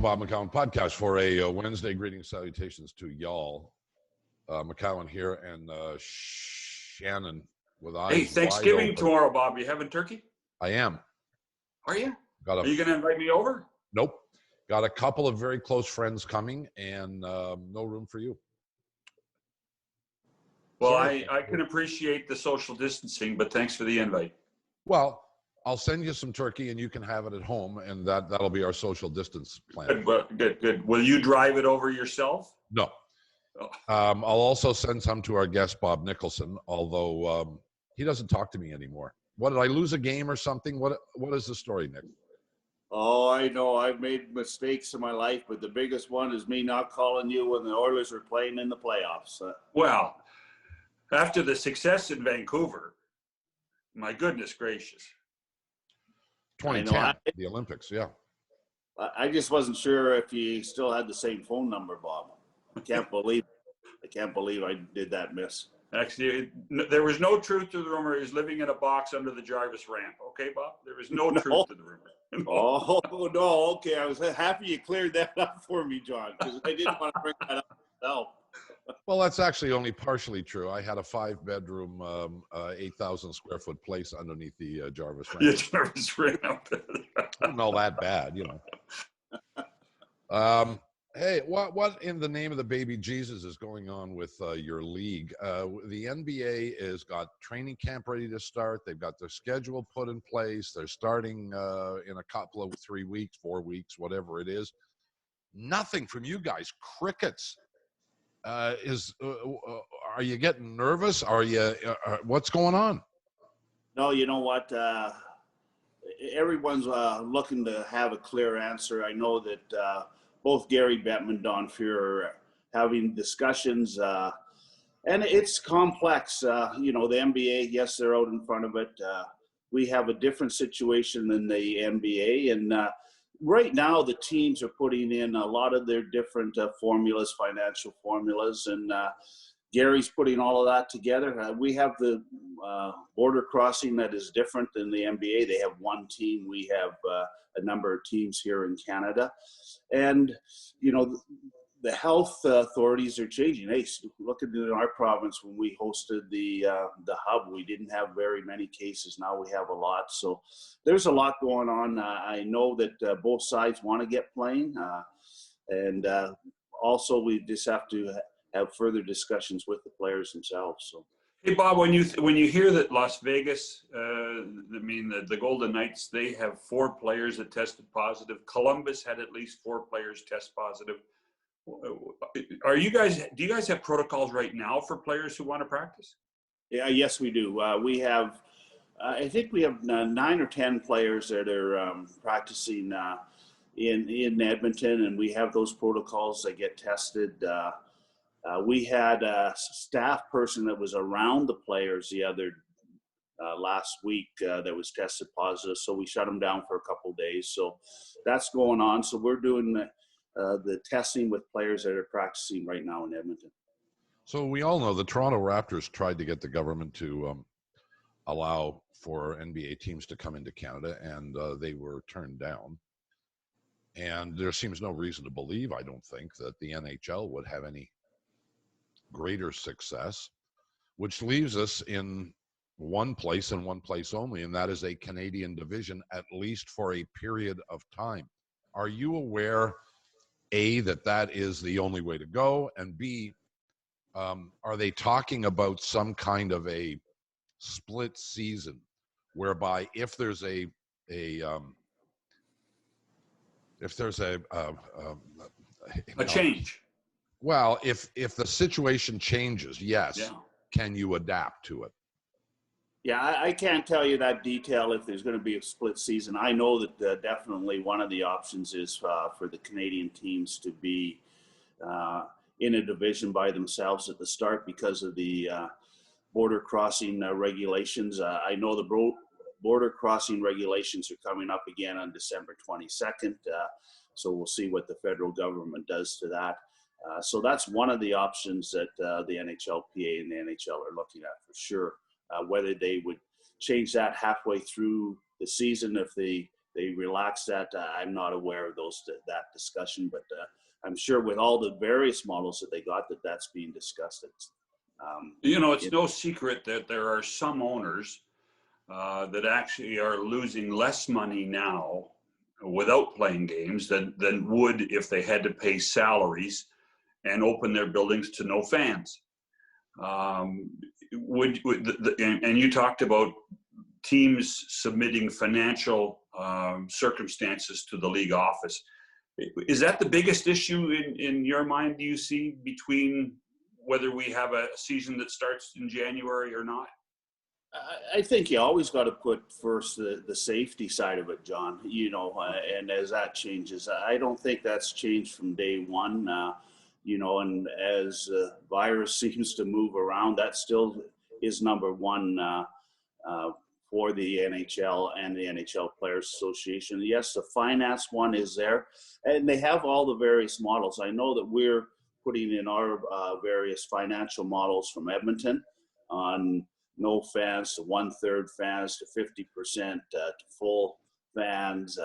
Bob McCown podcast for a Wednesday. Greetings, salutations to y'all. McCown here and Shannon with eyes Hey, Thanksgiving wide open. tomorrow, Bob. You having turkey? I am. Are you? Are you going to invite me over? Nope. Got a couple of very close friends coming and no room for you. Well, I can appreciate the social distancing, but thanks for the invite. Well, I'll send you some turkey and you can have it at home, and that'll be our social distance plan. Good. Will you drive it over yourself? No. Oh. I'll also send some to our guest, Bob Nicholson, although he doesn't talk to me anymore. What, did I lose a game or something? What is the story, Nick? Oh, I know. I've made mistakes in my life, but the biggest one is me not calling you when the Oilers were playing in the playoffs. Well, after the success in Vancouver, my goodness gracious. 2010, the Olympics, yeah. I just wasn't sure if you still had the same phone number, Bob. I can't believe I did that miss. Actually, there was no truth to the rumor. He was living in a box under the Jarvis ramp. Okay, Bob? There was no truth to the rumor. Oh, no. Okay. I was happy you cleared that up for me, John, because I didn't want to bring that up myself. Well, that's actually only partially true. I had a 5-bedroom, 8,000 square foot place underneath the Jarvis ramp. Yeah, Jarvis ramp. Not all that bad, you know. Hey, what in the name of the baby Jesus is going on with your league? The NBA has got training camp ready to start. They've got their schedule put in place. They're starting in a couple of 3 weeks, 4 weeks, whatever it is. Nothing from you guys. Crickets. Are you getting nervous? Are you? What's going on? No, you know what? Everyone's looking to have a clear answer. I know that both Gary Bettman and Don Fuhrer are having discussions, and it's complex. You know, the NBA, yes, they're out in front of it. We have a different situation than the NBA, and right now the teams are putting in a lot of their different formulas, financial formulas, and Gary's putting all of that together. We have the border crossing that is different than the NBA. They have one team. We have a number of teams here in Canada. And, you know, the health authorities are changing. Hey, look at in our province when we hosted the hub, we didn't have very many cases. Now we have a lot. So there's a lot going on. I know that both sides want to get playing. And also we just have to have further discussions with the players themselves. So, hey Bob, when you hear that Las Vegas, the Golden Knights, they have 4 players that tested positive. Columbus had at least 4 players test positive. Do you guys have protocols right now for players who want to practice? Yeah, yes, we do. We have, I think we have 9 or 10 players that are practicing in Edmonton, and we have those protocols. They get tested. We had a staff person that was around the players the other last week that was tested positive, so we shut them down for a couple of days. So that's going on. So we're doing the testing with players that are practicing right now in Edmonton. So we all know the Toronto Raptors tried to get the government to allow for NBA teams to come into Canada, and they were turned down. And there seems no reason to believe, I don't think, that the NHL would have any greater success, which leaves us in one place and one place only, and that is a Canadian division, at least for a period of time. Are you aware, A, that is the only way to go, and B, are they talking about some kind of a split season whereby if there's a change? Well, if the situation changes, yes. Yeah. Can you adapt to it? Yeah, I can't tell you that detail if there's going to be a split season. I know that definitely one of the options is for the Canadian teams to be in a division by themselves at the start because of the border crossing regulations. I know the border crossing regulations are coming up again on December 22nd. So we'll see what the federal government does to that. So that's one of the options that the NHLPA and the NHL are looking at for sure. Whether they would change that halfway through the season if the they relaxed that. I'm not aware of that discussion, but I'm sure with all the various models that they got, that's being discussed. It's no secret that there are some owners that actually are losing less money now without playing games than would if they had to pay salaries and open their buildings to no fans. And you talked about teams submitting financial circumstances to the league office. Is that the biggest issue in your mind, do you see, between whether we have a season that starts in January or not? I think you always got to put first the safety side of it, John, and as that changes, I don't think that's changed from day one, and as the virus seems to move around, that still is number one for the NHL and the NHL Players Association. Yes, the finance one is there, and they have all the various models. I know that we're putting in our various financial models from Edmonton on no fans to 1/3 fans to 50% to full fans,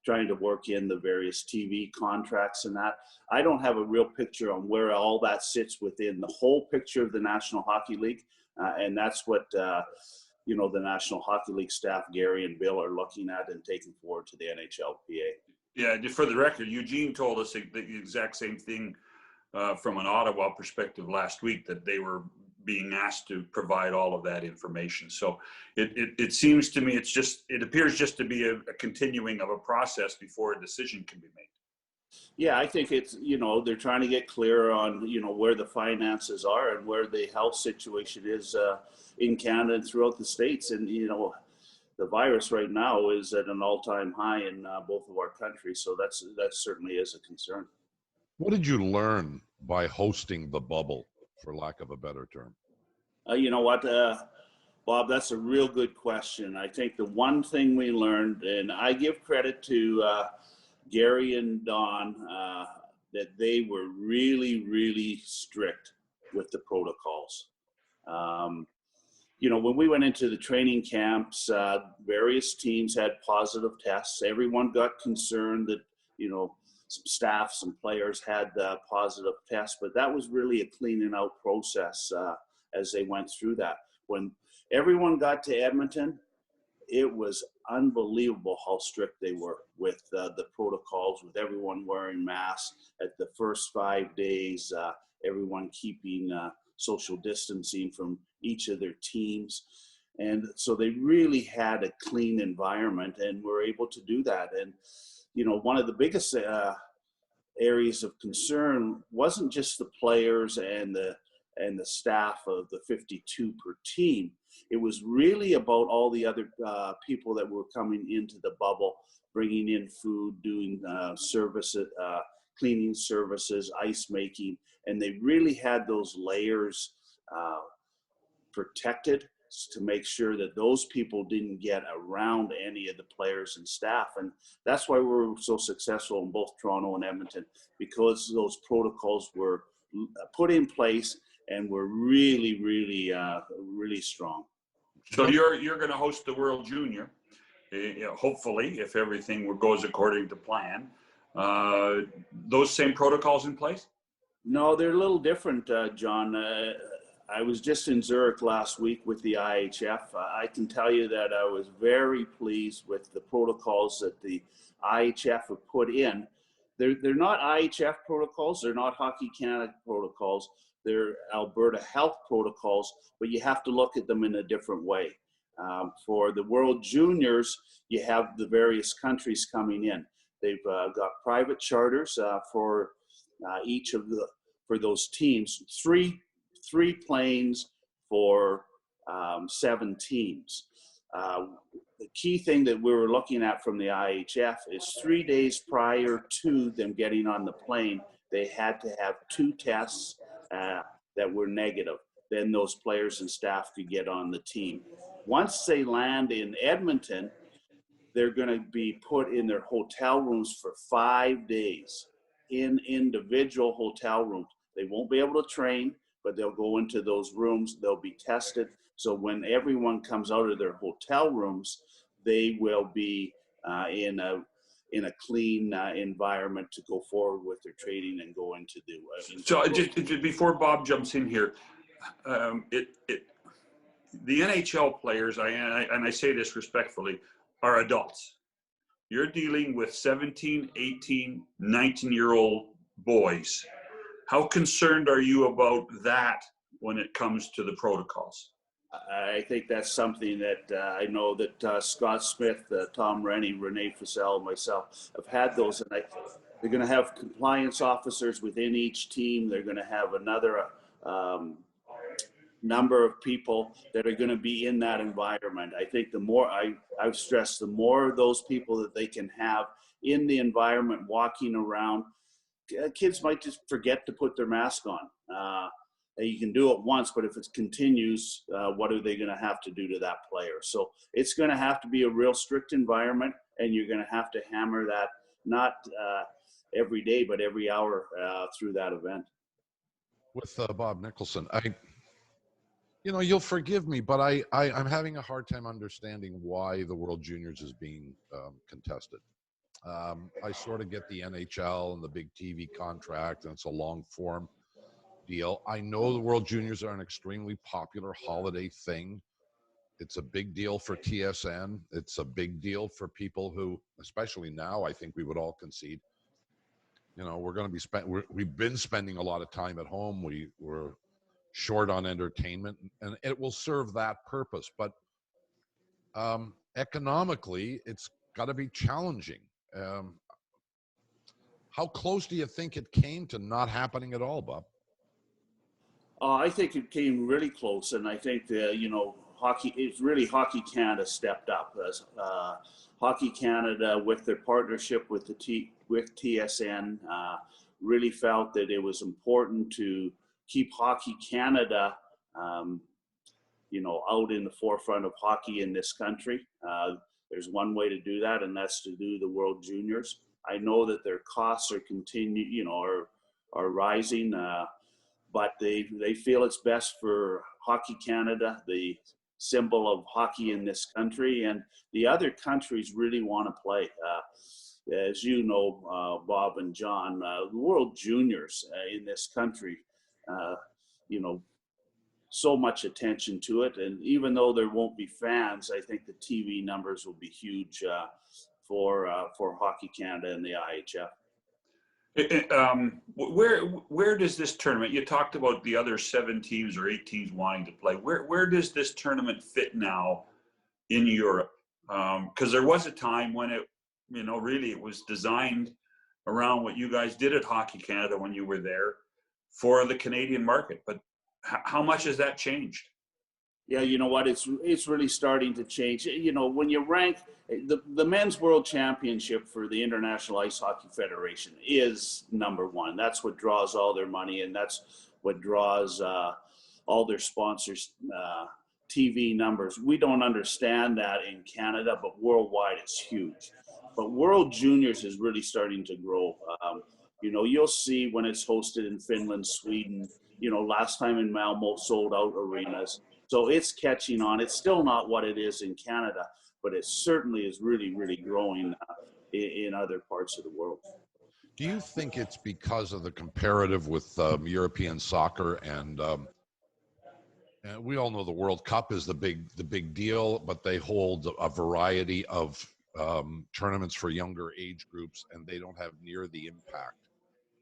trying to work in the various TV contracts and that. I don't have a real picture on where all that sits within the whole picture of the National Hockey League, and that's what the National Hockey League staff, Gary and Bill, are looking at and taking forward to the NHLPA. Yeah, for the record, Eugene told us the exact same thing from an Ottawa perspective last week, that they were being asked to provide all of that information. So it seems to me it appears just to be a continuing of a process before a decision can be made. Yeah, I think it's, they're trying to get clear on, where the finances are and where the health situation is in Canada and throughout the States. And, the virus right now is at an all-time high in both of our countries. So that certainly is a concern. What did you learn by hosting the bubble, for lack of a better term? You know what, Bob, that's a real good question. I think the one thing we learned, and I give credit to Gary and Don, that they were really, really strict with the protocols. When we went into the training camps, various teams had positive tests. Everyone got concerned that, some staff, some players had positive tests, but that was really a cleaning out process as they went through that. When everyone got to Edmonton, it was unbelievable how strict they were with the protocols, with everyone wearing masks at the first 5 days, everyone keeping social distancing from each of their teams. And so they really had a clean environment and were able to do that. And, one of the biggest areas of concern wasn't just the players and the staff of the 52 per team. It was really about all the other people that were coming into the bubble, bringing in food, doing services, cleaning services, ice making, and they really had those layers protected to make sure that those people didn't get around any of the players and staff. And that's why we're so successful in both Toronto and Edmonton, because those protocols were put in place and were really, really, really strong. So you're going to host the World Junior, hopefully, if everything goes according to plan. Those same protocols in place? No, they're a little different, John. I was just in Zurich last week with the IHF. I can tell you that I was very pleased with the protocols that the IHF have put in. They're not IHF protocols. They're not Hockey Canada protocols. They're Alberta health protocols, but you have to look at them in a different way. For the World Juniors, you have the various countries coming in. They've got private charters for each of for those teams. Three planes for 7 teams. The key thing that we were looking at from the IHF is 3 days prior to them getting on the plane, they had to have 2 tests that were negative. Then those players and staff could get on the team. Once they land in Edmonton, they're going to be put in their hotel rooms for 5 days in individual hotel rooms. They won't be able to train, but they'll go into those rooms. They'll be tested. So when everyone comes out of their hotel rooms, they will be in a clean environment to go forward with their trading and go into the. So just before Bob jumps in here, the NHL players, and I say this respectfully, are adults. You're dealing with 17, 18, 19-year-old boys. How concerned are you about that when it comes to the protocols? I think that's something that I know that Scott Smith, Tom Rennie, Renee Fussell, myself have had those, and they're going to have compliance officers within each team. They're going to have another number of people that are going to be in that environment. I think the more I've stressed, the more of those people that they can have in the environment walking around. Kids might just forget to put their mask on. You can do it once, but if it continues, what are they going to have to do to that player? So it's going to have to be a real strict environment, and you're going to have to hammer that, not every day, but every hour through that event. With Bob Nicholson, you'll forgive me, but I'm having a hard time understanding why the World Juniors is being contested. I sort of get the NHL and the big TV contract, and it's a long form deal. I know the World Juniors are an extremely popular holiday thing. It's a big deal for TSN. It's a big deal for people who, especially now, I think we would all concede, we're going to be we've been spending a lot of time at home. We're short on entertainment, and it will serve that purpose. But economically, it's got to be challenging. How close do you think it came to not happening at all, Bob? I think it came really close, and I think hockey. It's really Hockey Canada stepped up. As Hockey Canada, with their partnership with TSN, really felt that it was important to keep Hockey Canada, out in the forefront of hockey in this country. There's one way to do that, and that's to do the World Juniors. I know that their costs are rising. But they feel it's best for Hockey Canada, the symbol of hockey in this country, and the other countries really want to play. As you know, Bob and John, the World Juniors in this country, so much attention to it. And even though there won't be fans, I think the TV numbers will be huge for Hockey Canada and the IHF. Where does this tournament, you talked about the other 7 teams or 8 teams wanting to play, where does this tournament fit now in Europe? Because there was a time when it, really it was designed around what you guys did at Hockey Canada when you were there for the Canadian market. But how much has that changed? Yeah, you know what? It's really starting to change. When you rank the men's world championship for the International Ice Hockey Federation is number 1. That's what draws all their money, and that's what draws all their sponsors' TV numbers. We don't understand that in Canada, but worldwide it's huge. But World Juniors is really starting to grow. You'll see when it's hosted in Finland, Sweden. Last time in Malmo, sold out arenas. So it's catching on. It's still not what it is in Canada, but it certainly is really, really growing in other parts of the world. Do you think it's because of the comparative with European soccer and we all know the World Cup is the big deal, but they hold a variety of tournaments for younger age groups, and they don't have near the impact.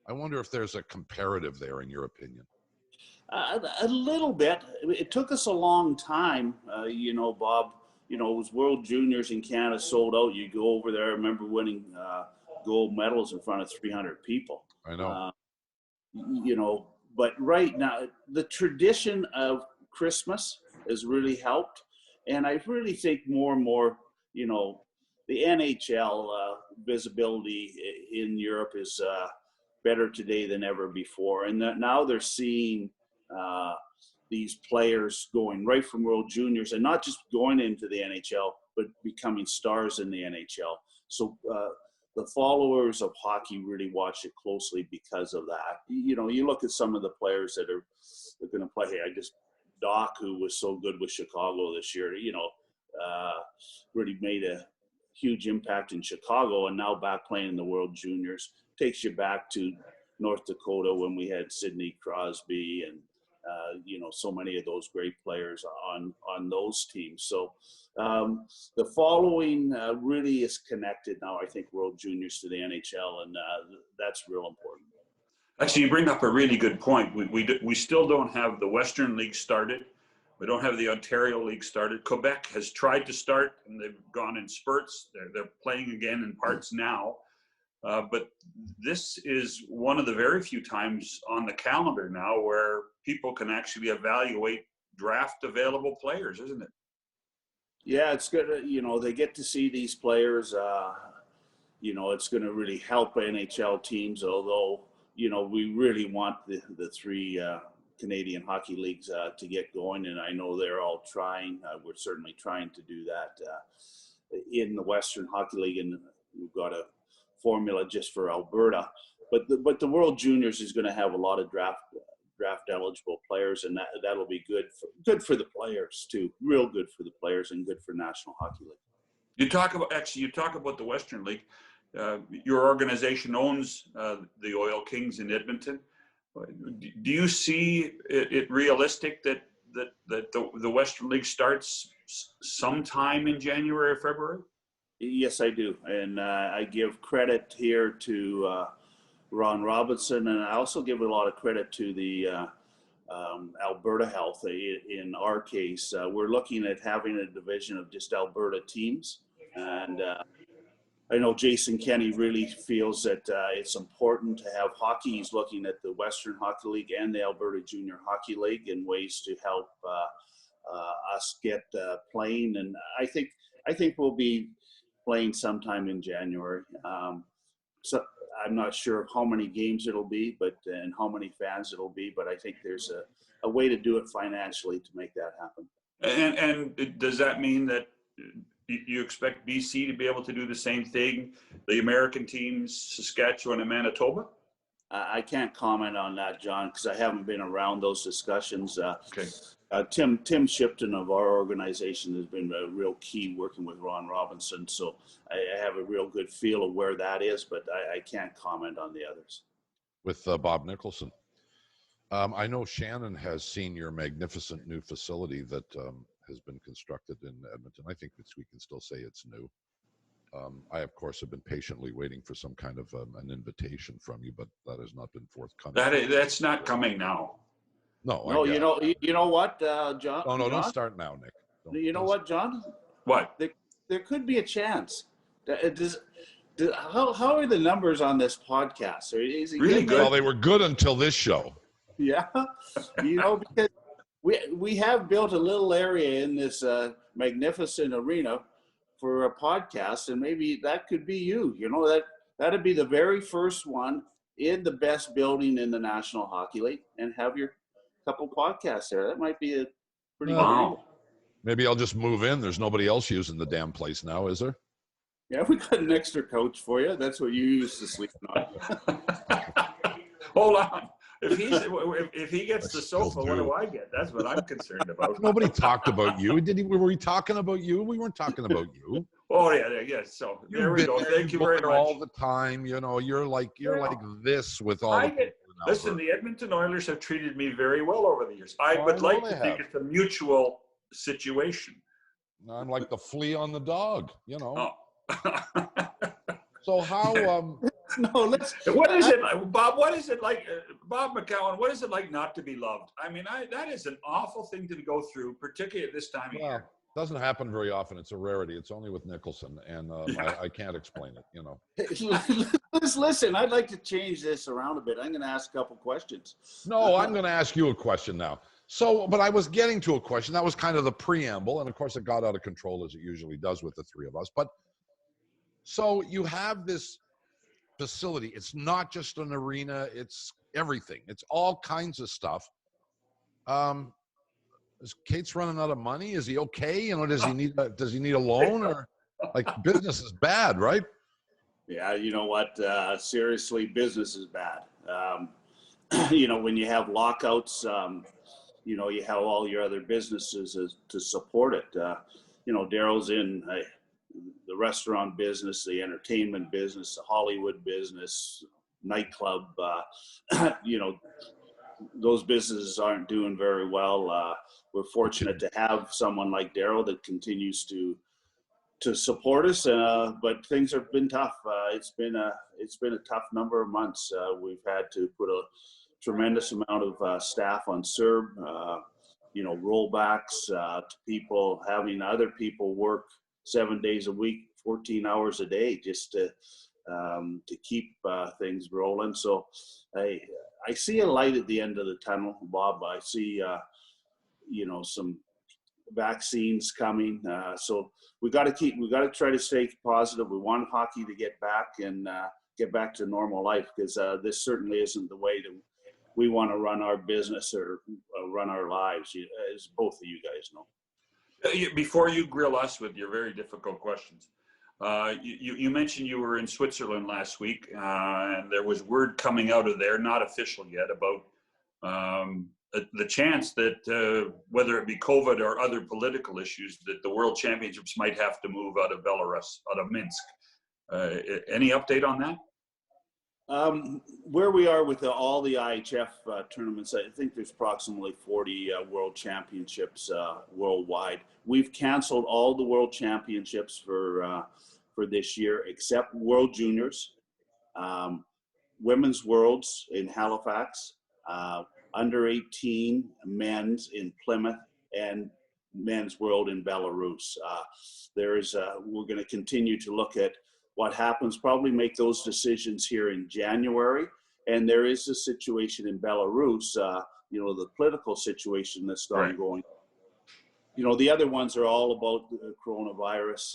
I wonder if there's a comparative there, in your opinion. A little bit. It took us a long time, Bob. It was World Juniors in Canada sold out. You go over there. I remember winning gold medals in front of 300 people. I know. But right now, the tradition of Christmas has really helped. And I really think more and more, the NHL visibility in Europe is better today than ever before. And now they're seeing these players going right from World Juniors and not just going into the NHL, but becoming stars in the NHL. So the followers of hockey really watch it closely because of that. You look at some of the players that are going to play. Doc, who was so good with Chicago this year, really made huge impact in Chicago, and now back playing in the World Juniors takes you back to North Dakota when we had Sidney Crosby and so many of those great players on those teams. So the following really is connected now, I think, World Juniors to the NHL, and that's real important. Actually, you bring up a really good point. We still don't have the Western League started. We don't have the Ontario League started. Quebec has tried to start, and they've gone in spurts. They're playing again in parts now. But this is one of the very few times on the calendar now where people can actually evaluate draft available players, isn't it? Yeah, it's good. They get to see these players. It's going to really help NHL teams, although, we really want the three Canadian hockey leagues to get going. And I know they're all trying. We're certainly trying to do that in the Western Hockey League. And we've got a formula just for Alberta, but the World Juniors is going to have a lot of draft eligible players, and that'll be good for the players too, real good for the players and good for National Hockey League. You talk about the Western League. Your organization owns the Oil Kings in Edmonton. Do you see it realistic that the Western League starts sometime in January or February? Yes, I do. And I give credit here to Ron Robinson, and I also give a lot of credit to the Alberta Health. In our case, we're looking at having a division of just Alberta teams. And I know Jason Kenney really feels that it's important to have hockey. He's looking at the Western Hockey League and the Alberta Junior Hockey League and ways to help us get playing. And I think we'll be playing sometime in January. So I'm not sure how many games it'll be, and how many fans it'll be, but I think there's a way to do it financially to make that happen. And does that mean that you expect BC to be able to do the same thing, the American teams, Saskatchewan and Manitoba? I can't comment on that, John, because I haven't been around those discussions. Okay. Tim Shipton of our organization has been a real key working with Ron Robinson, so I have a real good feel of where that is, but I can't comment on the others. With Bob Nicholson. I know Shannon has seen your magnificent new facility that has been constructed in Edmonton. I think we can still say it's new. I, of course, have been patiently waiting for some kind of an invitation from you, but that has not been forthcoming. That's not coming now. No, you know what, John? Oh, no, John? Don't start now, Nick. What, John? What? There could be a chance. How are the numbers on this podcast? Is it really good? Well, they were good until this show. Yeah, because we have built a little area in this magnificent arena for a podcast, and maybe that could be you. That'd be the very first one in the best building in the National Hockey League, and have your couple podcasts there. That might be a pretty good. Maybe I'll just move in. There's nobody else using the damn place now, is there? Yeah, we got an extra couch for you. That's what you used to sleep on. Hold on. If he gets the sofa, what do I get? That's what I'm concerned about. Nobody talked about you. Were we talking about you? We weren't talking about you. Oh yeah. So there we go. Thank you very much. All the time, you're like this with all. Listen, the Edmonton Oilers have treated me very well over the years. I would like to think it's a mutual situation. I'm like the flea on the dog, Oh. So how? What is it, Bob? What is it like, Bob McCowan? What is it like not to be loved? I mean, that is an awful thing to go through, particularly at this time of year. Doesn't happen very often. It's a rarity. It's only with Nicholson, and I can't explain it. Listen, I'd like to change this around a bit. I'm going to ask a couple questions. No, I'm going to ask you a question now. So, but I was getting to a question. That was kind of the preamble, and of course, it got out of control as it usually does with the three of us. But so you have this facility. It's not just an arena. It's everything. It's all kinds of stuff. Is Kate's running out of money? Is he okay? Does he need a loan, or like business is bad, right? Yeah, you know what? Seriously, business is bad. When you have lockouts, you have all your other businesses to support it. Daryl's in the restaurant business, the entertainment business, the Hollywood business, nightclub, those businesses aren't doing very well. We're fortunate to have someone like Daryl that continues to support us, but things have been tough. It's been a tough number of months. We've had to put a tremendous amount of staff on CERB, rollbacks to people, having other people work 7 days a week, 14 hours a day, just to keep things rolling. So I see a light at the end of the tunnel, Bob. I see, some vaccines coming. So we got to try to stay positive. We want hockey to get back and get back to normal life, because this certainly isn't the way that we want to run our business or run our lives, as both of you guys know. Before you grill us with your very difficult questions, you mentioned you were in Switzerland last week, and there was word coming out of there, not official yet, about the chance that whether it be COVID or other political issues, that the World Championships might have to move out of Belarus, out of Minsk. Any update on that? Where we are with all the IHF tournaments, I think there's approximately 40 World Championships worldwide. We've canceled all the World Championships for this year, except World Juniors, Women's Worlds in Halifax, under 18 men's in Plymouth, and Men's World in Belarus. We're going to continue to look at what happens, probably make those decisions here in January. And there is a situation in Belarus, the political situation that's ongoing. The other ones are all about the coronavirus,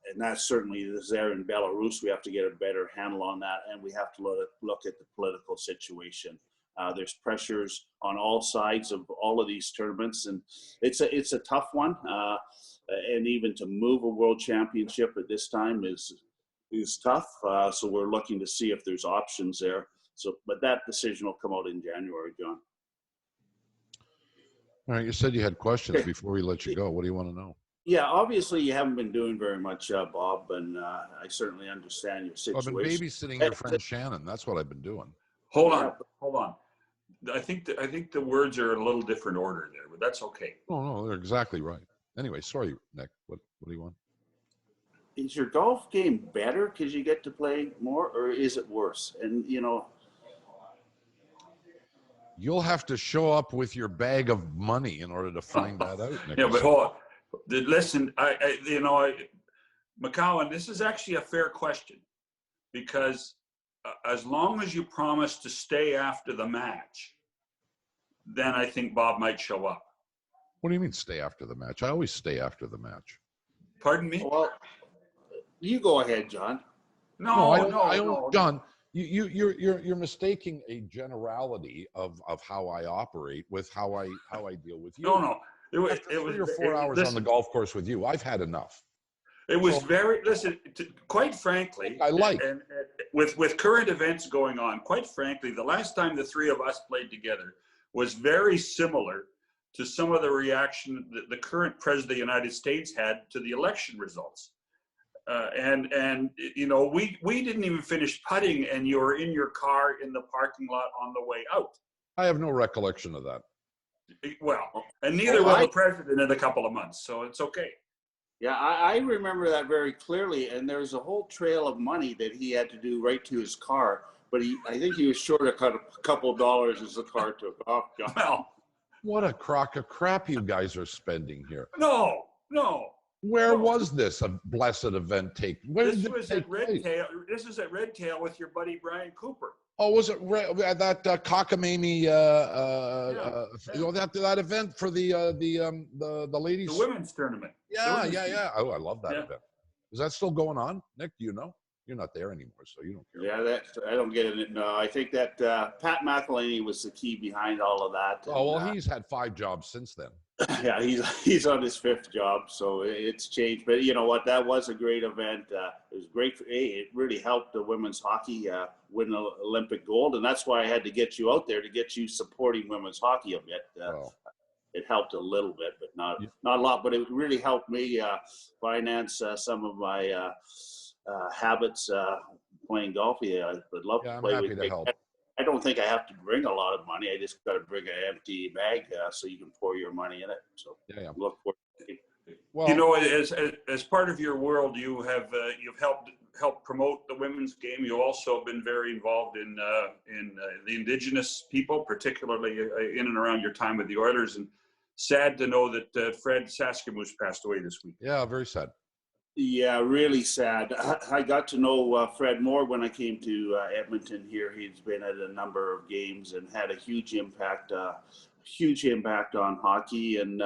and that certainly is there in Belarus. We have to get a better handle on that, and we have to look at the political situation. There's pressures on all sides of all of these tournaments, and it's a tough one. And even to move a world championship at this time is tough. So we're looking to see if there's options there. But that decision will come out in January, John. All right, you said you had questions before we let you go. What do you want to know? Yeah, obviously you haven't been doing very much, Bob, and I certainly understand your situation. I've been babysitting your friend Shannon. That's what I've been doing. Hold on. I think the words are in a little different order there, but that's okay. No, they're exactly right. Anyway, sorry, Nick. What do you want? Is your golf game better because you get to play more, or is it worse? And you'll have to show up with your bag of money in order to find that out, Nick. Yeah, but hold on. Listen, McCowan, this is actually a fair question, because as long as you promise to stay after the match, then I think Bob might show up. What do you mean stay after the match? I always stay after the match. Pardon me? Well, you go ahead, John. No. John, you're mistaking a generality of how I operate with how I deal with you. No. It was 3 or 4 hours on the golf course with you. I've had enough. It was quite frankly, and with current events going on, quite frankly, the last time the three of us played together was very similar to some of the reaction that the current president of the United States had to the election results. We didn't even finish putting, and you were in your car in the parking lot on the way out. I have no recollection of that. Well, and neither will the president in a couple of months, so it's okay. Yeah, I remember that very clearly, and there's a whole trail of money that he had to do right to his car, but I think he was short a couple of dollars as the car took off. Well, what a crock of crap you guys are spending here. No. Where was this blessed event This was at Red Tail with your buddy Brian Cooper. Oh, was it that cockamamie? That event for the ladies? The women's tournament. Yeah. Oh, I love that event. Is that still going on, Nick? Do you know? You're not there anymore, so you don't care. Yeah, I don't get it. No, I think that Pat McElhaney was the key behind all of that. Oh, well, he's had 5 jobs since then. Yeah, he's on his 5th job, so it's changed. But you know what? That was a great event. It was great. It really helped the women's hockey win Olympic gold, and that's why I had to get you out there to get you supporting women's hockey a bit. it helped a little bit, but not a lot. But it really helped me finance some of my habits playing golf. Yeah, I'd love to play with you. I don't think I have to bring a lot of money. I just got to bring an empty bag so you can pour your money in it. So look for it. Well, you know, as part of your world, you have you've helped promote the women's game. You also have been very involved in the Indigenous people, particularly in and around your time with the Oilers. And sad to know that Fred Saskamoose passed away this week. Yeah, very sad. Yeah, really sad. I got to know Fred more when I came to Edmonton here. He's been at a number of games and had a huge impact on hockey. And,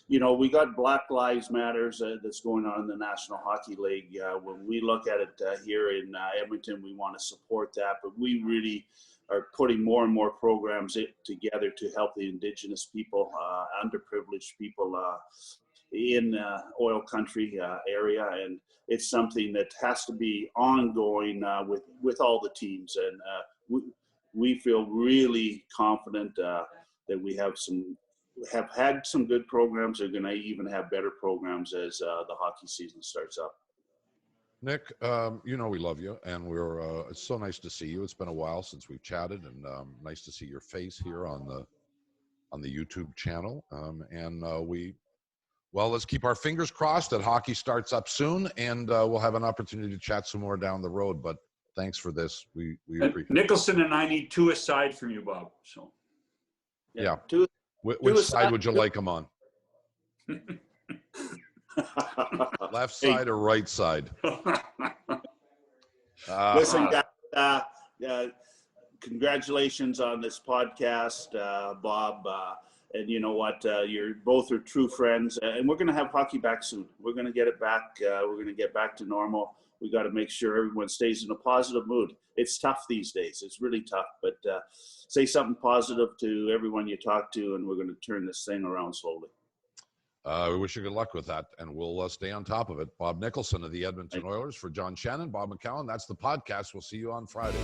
you know, we got Black Lives Matters that's going on in the National Hockey League. When we look at it here in Edmonton, we want to support that. But we really are putting more and more programs together to help the Indigenous people, underprivileged people in oil country area, and it's something that has to be ongoing with all the teams. And we feel really confident that we have had some good programs. They're going to even have better programs as the hockey season starts up. Nick, you know we love you, and it's so nice to see you. It's been a while since we've chatted, and nice to see your face here on the YouTube channel. Well, let's keep our fingers crossed that hockey starts up soon, and we'll have an opportunity to chat some more down the road. But thanks for this. We appreciate it. Nicholson and I need two aside from you, Bob. So yeah. Which side would you like them on? Left side or right side? Listen, guys, congratulations on this podcast, Bob. And you know what? You're both are true friends, and we're going to have hockey back soon. We're going to get it back. We're going to get back to normal. We got to make sure everyone stays in a positive mood. It's tough these days. It's really tough. But say something positive to everyone you talk to, and we're going to turn this thing around slowly. We wish you good luck with that, and we'll stay on top of it. Bob Nicholson of the Edmonton Oilers. For John Shannon, Bob McCallum, that's the podcast. We'll see you on Friday.